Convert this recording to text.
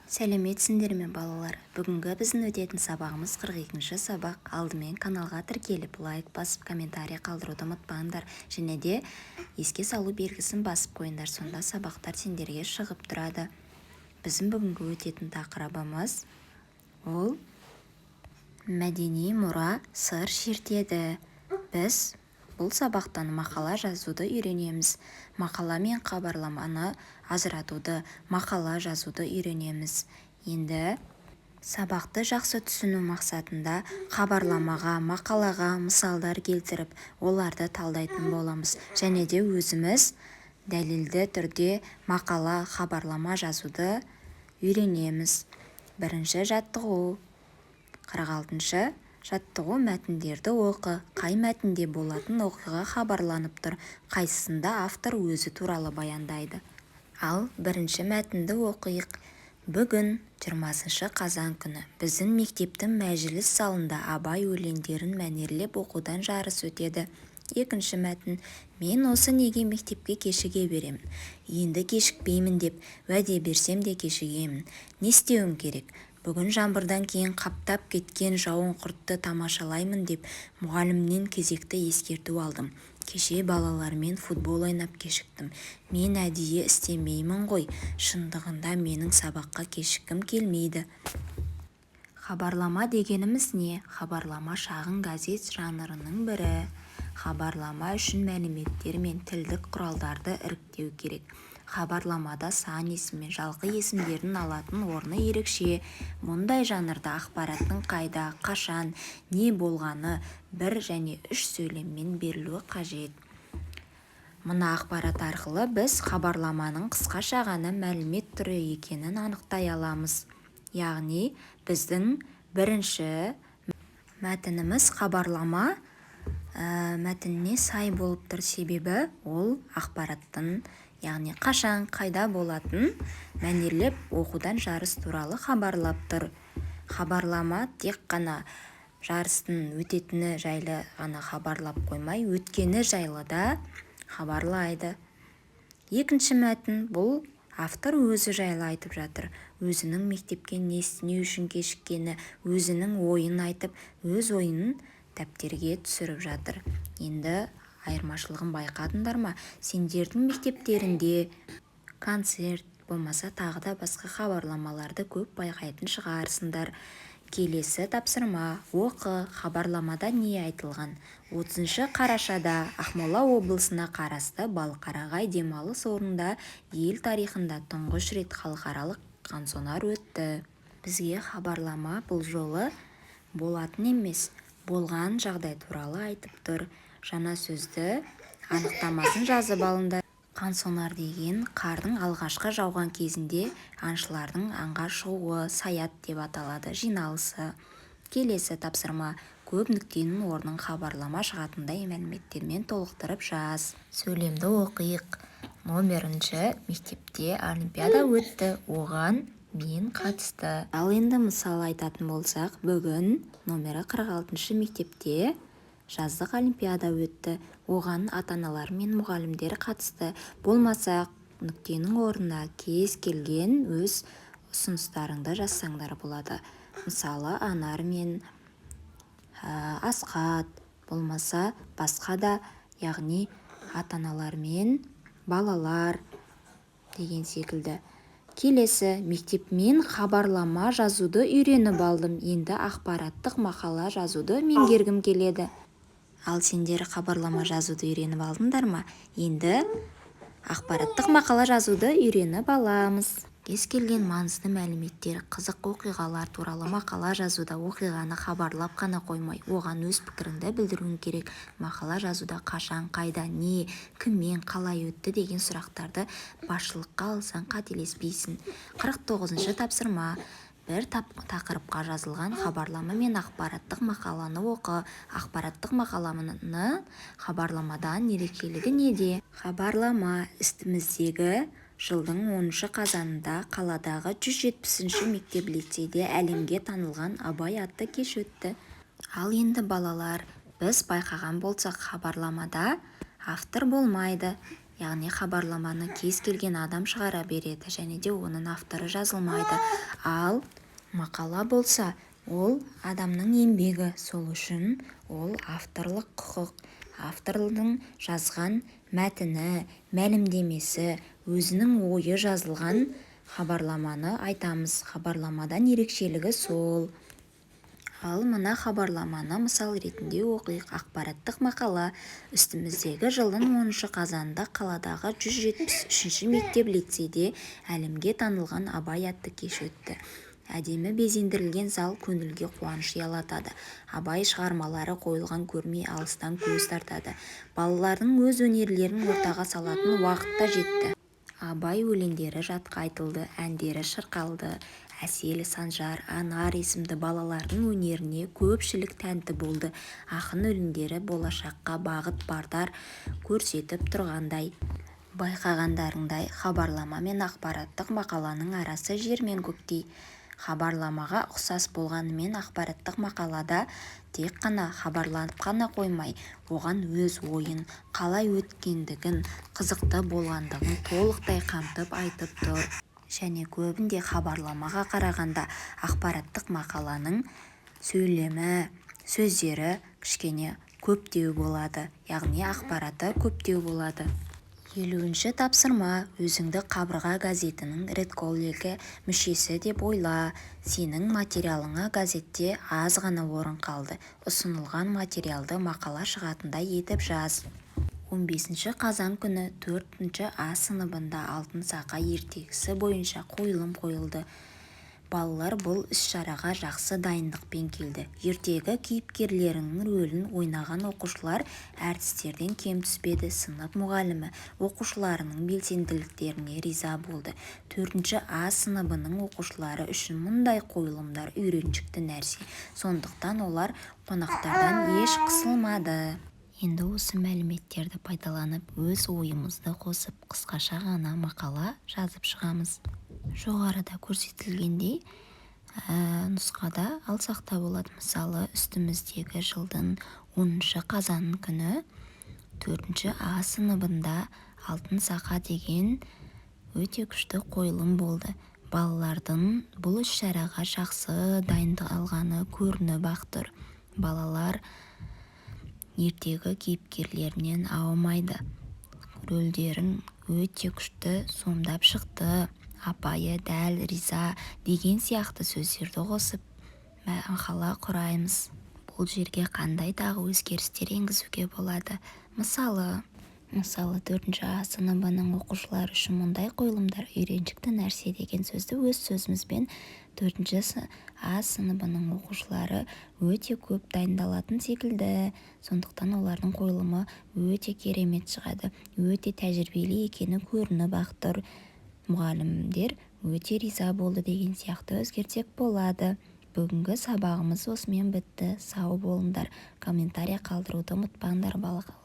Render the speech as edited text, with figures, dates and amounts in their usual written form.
Сәлеметсіңдер ме балалар? Бүгінгі біздің өтетін сабағымыз 42-ші сабақ. Алдымен каналға тіркеліп, лайк басып, комментарий қалдыруды ұмытпаңдар. Және де еске салу белгісін басып қойыңдар. Сонда сабақтар сендерге шығып тұрады. Біздің бүгінгі өтетін тақырыбымыз ол мәдени мұра сыр шертеді. Біз бұл сабақтан мақала жазуды үйренеміз. Мақала мен хабарламаны ажыратуды, мақала жазуды үйренеміз. Енді сабақты жақсы түсіну мақсатында хабарламаға, мақалаға мысалдар келтіріп, оларды талдайтын боламыз. Және де өзіміз дәлелді түрде мақала, хабарлама жазуды үйренеміз. Бірінші жаттығу. 46-шы жаттығу: мәтіндерді оқы. Қай мәтінде болатын оқиға хабарланып тұр, қайсысында автор өзі туралы баяндайды. Ал бірінші мәтінді оқиық. Бүгін 20 қазан күні біздің мектептің мәжіліс залында Абай өлеңдерін мәнерлеп оқудан жарыс өтеді. Екінші мәтін: мен осы неге мектепке кешіге беремін. Енді кешікпеймін деп уәде берсем де кешігемін. Не істеуім керек? Бүгін жаңбырдан кейін қаптап кеткен жауын құртты тамашалаймын деп мұғалімнен кезекті ескерту алдым. Кеше балалармен футбол ойнап кешіктім. Мен әдейі істемеймін ғой. Шындығында менің сабаққа кешіккім келмейді. Хабарлама дегеніміз не? Хабарлама шағын газет жанрының бірі. Хабарлама үшін мәліметтер мен тілдік құралдарды іріктеу керек. Хабарламада сан есім мен жалқы есімдердің алатын орны ерекше. Мұндай жанрда ақпараттың қайда, қашан, не болғаны 1 және 3 сөйлеммен берілуі қажет. Мына ақпарат арқылы біз хабарламаның қысқаша ғана мәлімет түрі екенін анықтай аламыз. Яғни біздің бірінші мәтініміз хабарлама мәтініне сай болып тұр, себебі ол ақпараттың, яғни қашан, қайда болатын мәнерлеп оқудан жарыс туралы хабарлап тұр. Хабарлама тек қана жарыстың өтетіні жайлы ғана хабарлап қоймай, өткені жайлы да хабарлайды. Екінші мәтін: бұл автор өзі жайлы айтып жатыр. Өзінің мектепке не үшін кешіккені, өзінің ойын айтып, өз ойын дәптерге түсіріп жатыр. Енді айырмашылығын байқадыңдар ма? Сендердің мектептерінде концерт болмаса тағы да басқа хабарламаларды көп байқайтын шығарсыңдар. Келесі тапсырма: оқы. Хабарламада не айтылған? 30 қарашада Ақмола облысына қарасты Балқарағай демалыс орнында ел тарихында тұңғыш рет халықаралық қансонар өтті. Бізге хабарлама бұл жолы болатын емес, болған жағдай туралы айтып тұр. Жаңа сөзді анықтамасын жазып алыңдар. Қансонар деген қардың алғашқы жауған кезінде аңшылардың аңға шығуы, саят деп аталады, жиналысы. Келесі тапсырма: көп нүктенің орнын хабарлама шығатындай мәліметтермен толықтырып жаз. Сөйлемді оқиық. Номерінші: мектепте олимпиада өтті, оған мен қатысты. Ал енді мысал айтатын болсақ, бүгін номері 46 мектепте жаздық олимпиада өтті, оған ата-аналар мен мұғалімдер қатысты. Болмаса нүктенің орнына кез келген өз ұсыныстарыңды жазсаңдар болады. Мысалы Анар мен Асқат, болмаса басқа да, яғни ата-аналар мен балалар деген секілді. Келесі: мектепмен хабарлама жазуды үйреніп алдым. Енді ақпараттық мақала жазуды меңгергім келеді. Ал сендер хабарлама жазуды үйреніп алдыңдар ма? Енді ақпараттық мақала жазуды үйреніп аламыз. Кез келген маңызды мәліметтер, қызық оқиғалар туралы мақала жазуда оқиғаны хабарлап қана қоймай, оған өз пікіріңді білдіруің керек. Мақала жазуда қашан, қайда, не, кіммен, қалай өтті деген сұрақтарды басшылыққа алсаң қателеспейсің. 49-шы тапсырма: бір тақырыпқа жазылған хабарлама мен ақпараттық мақаланы оқы. Ақпараттық мақаланы хабарламадан ерекшелігі неде? Хабарлама үстіміздегі жылдың 10 қазанында қаладағы 170 мектеп-лицейде әлемге танылған Абай атты кеш өтті. Ал енді балалар, біз байқаған болсақ, хабарламада автор болмайды. яғни хабарламаны кез келген адам шығара береді және де оның авторы жазылмайды. Ал мақала болса, ол адамның еңбегі, сол үшін ол авторлық құқық. Автордың жазған мәтіні, мәлімдемесі, өзінің ойы жазылған хабарламаны айтамыз. Хабарламадан ерекшелігі сол. Ал мына хабарламаны мысал ретінде оқиық. Ақпараттық мақала. Үстіміздегі жылдың 10 қазанында қаладағы 173 мектеп лицейде әлемге танылған Абай атты кеш өтті. Әдемі безендірілген зал көңілге қуаныш ұялатады. Абай шығармалары қойылған көрме алыстан көз тартады. Балалардың өз өнерлерін ортаға салатын уақыт та жетті. Абай өлеңдері жатқа айтылды, әндері шырқалды. Әсел, Санжар, Анар есімді балалардың өнеріне көпшілік тәнті болды. Ақын өлеңдері болашаққа бағыт бардар көрсетіп тұрғандай. Байқағандарыңдай, хабарлама мен ақпараттық мақаланың арасы жер мен көктей. Хабарламаға ұқсас болғанымен ақпараттық мақалада тек қана хабарланып қана қоймай, оған өз ойын, қалай өткендігін, қызықты болғандығын толықтай қамтып айтып тұр. Және көбінде хабарламаға қарағанда ақпараттық мақаланың сөйлемі, сөздері кішкене көптеу болады, яғни ақпараты көптеу болады. 50-ші тапсырма. Өзіңді қабырға газетінің редколлегі мүшесі деп ойла. Сенің материалыңа газетте аз ғана орын қалды. Ұсынылған материалды мақала шығатындай етіп жаз. 15 қазан күні 4 А сыныбында алтын сақа ертегісі бойынша қойылым қойылды. Балалар бұл іс-шараға жақсы дайындықпен келді. Ертегі кейіпкерлерінің рөлін ойнаған оқушылар әртістерден кем түспеді. Сынып мұғалімі оқушыларының белсенділіктеріне риза болды. 4 А сыныбының оқушылары үшін мұндай қойылымдар үйреншікті нәрсе. Сондықтан олар қонақтардан еш қысылмады. Енді осы мәліметтерді пайдаланып, өз ойымызды қосып, қысқаша ғана мақала жазып шығамыз. Жоғарыда көрсетілгендей нұсқада алсақ та болады. Мысалы, үстіміздегі жылдың 10 қазан күні 4 А сыныбында алтын сақа деген өте күшті қойылым болды. Балалардың бұл іс-шараға жақсы дайындалғаны көрініп-ақ тұр. Балалар ертегі кейіпкерлерінен аумайды. Рөлдерін өте күшті сомдап шықты. Апайы дәл риза деген сияқты сөздерді қосып мақала құраймыз. Бұл жерге қандай дағы өзгерістер енгізуге болады? Мысалы 4 А сыныбының оқушылары үшін мұндай қойылымдар үйреншікті нәрсе деген сөзді өз сөзімізбен 4 А сыныбының оқушылары өте көп дайындалатын секілді. Сондықтан олардың қойылымы өте керемет шығады. Өте тәжірибелі екені көрініп-ақ тұр. Мұғалімдер өте риза болды деген сияқты өзгертсек болады. Бүгінгі сабағымыз осымен бітті. Сау болыңдар. Комментарий қалдыруды ұмытпаңдар балалар.